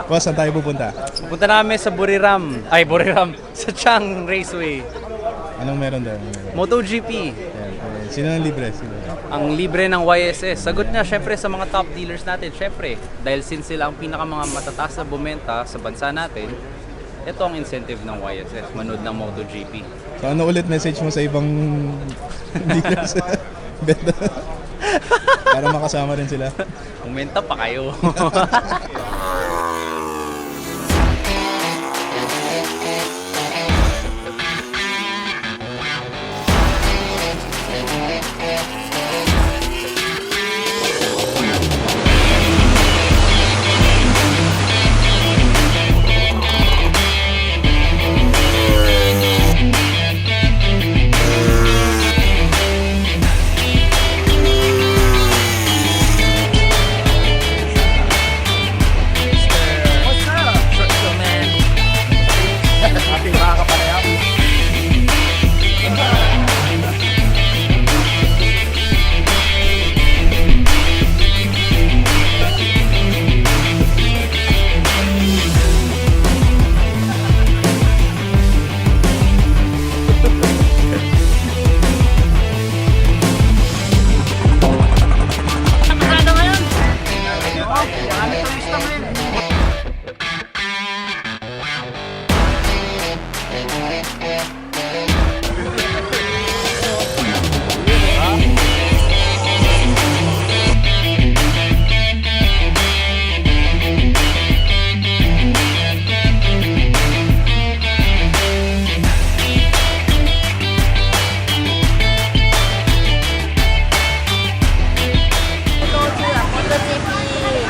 Boss, saan tayo pupunta? Pupunta namin sa Buriram. Ay, Buriram. Sa Chang Raceway. Anong meron doon? MotoGP. Sino ang libre? Ang libre ng YSS. Sagot niya, syempre, sa mga top dealers natin. Syempre, dahil since sila ang pinaka mga matataas na bumenta sa bansa natin, ito ang incentive ng YSS, manood ng MotoGP. So ano ulit message mo sa ibang dealers? Benta. Para makasama rin sila. Kumenta pa kayo.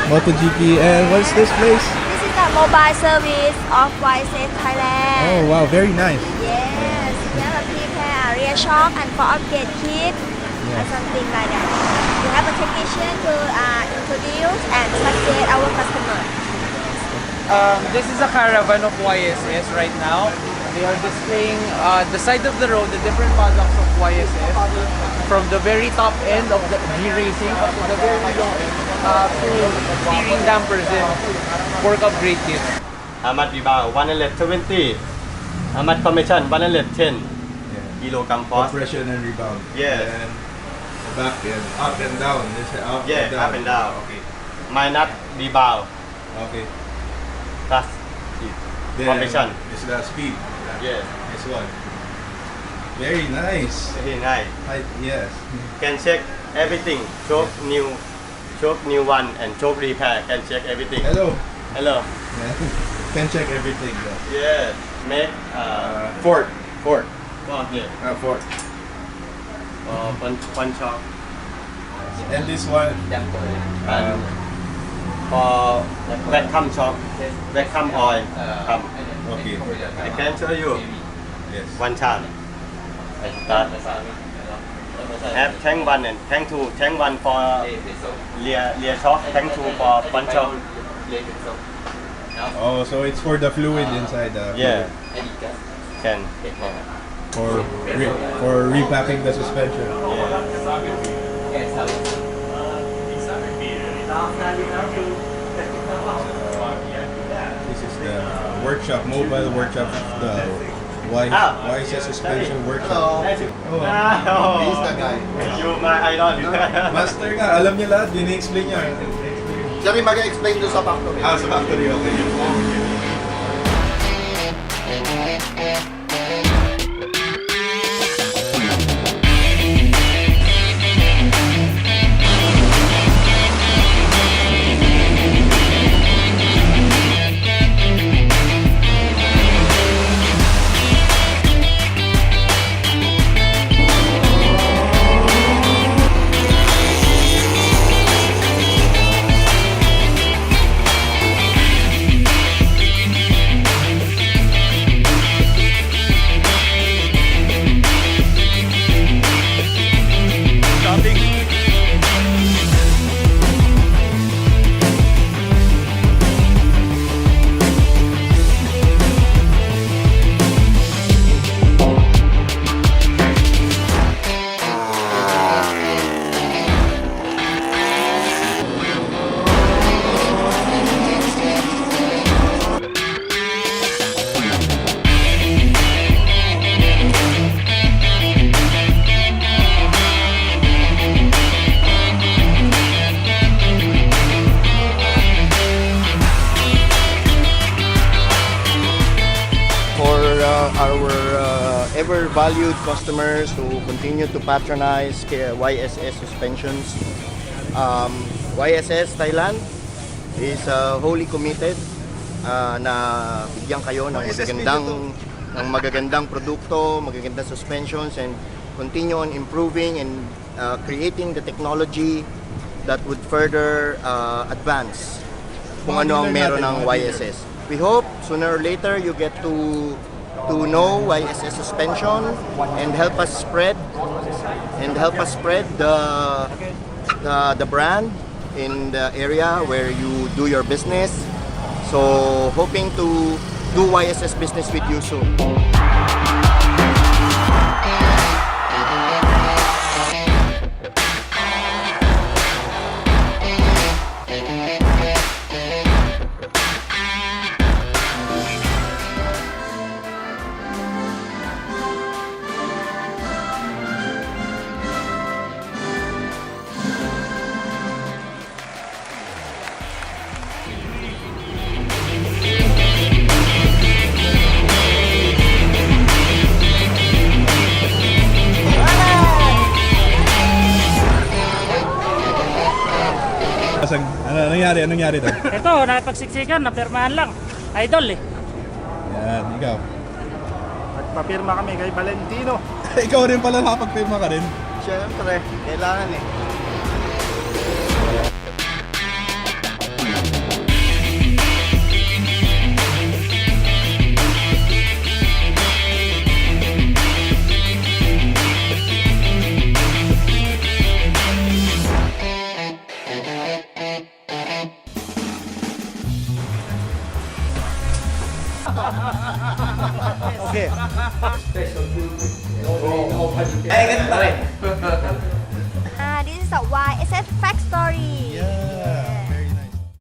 MotoGP, and what's this place? This is the mobile service of YSS-THAiLAND. Oh wow, very nice. Yes, we have a prepare rear shock and for upgrade kit and something like that. We have a technician to introduce and facilitate our customer. This is a caravan of YSS right now. They are displaying the side of the road, the different products of YSS, from the very top end of the G-Racing up to the very low end, to steering dampers and work upgrade kits. How much rebound? 120. How much commission? 110 kilogram cost. Compression and rebound. Yes. And back and up and down. This is up Yeah, and down. up and down. Okay. Minus rebound. Okay. Plus Then commission. this is the speed. Yeah. This one. Very nice. Very nice. Yes. Can check everything. Choke new one and choke repair. Can check everything. Hello. Hello. Yeah. Can check everything though. Yeah. Make Ford. Ford. Yeah. Ford. One shock. And this one. And for vacuum shock, vacuum oil. Okay. I can show you Yes. one time. Start. Have tank one and tank two. Tank one for rear shock. Tank two for front shock. Oh, so it's for the fluid inside the. Yeah. Can. For repacking the suspension. This is the workshop, mobile workshop, the YSS Suspension workshop. Oh. He's the guy. You my idol. Master nga, alam niya lahat, din-explain niya. Siya rin mag-explain doon sa factory. Sa factory, okay. ever valued customers who continue to patronize YSS Suspensions. YSS Thailand is wholly committed na bigyan kayo ng magagandang produkto, magagandang suspensions, and continue on improving and creating the technology that would further advance kung ano ang meron ng YSS. We hope sooner or later you get to know YSS Suspension and help us spread the brand in the area where you do your business. So hoping to do YSS business with you soon. Anong nangyari doon? Ito, nakipagsiksikan, napirmahan lang. Idol eh. Yan, ikaw. Nagpapirma kami kay Valentino. Ikaw rin pala nakapagpirma ka rin. Siyempre, kailangan eh. Okay. Ay, ganun pa rin.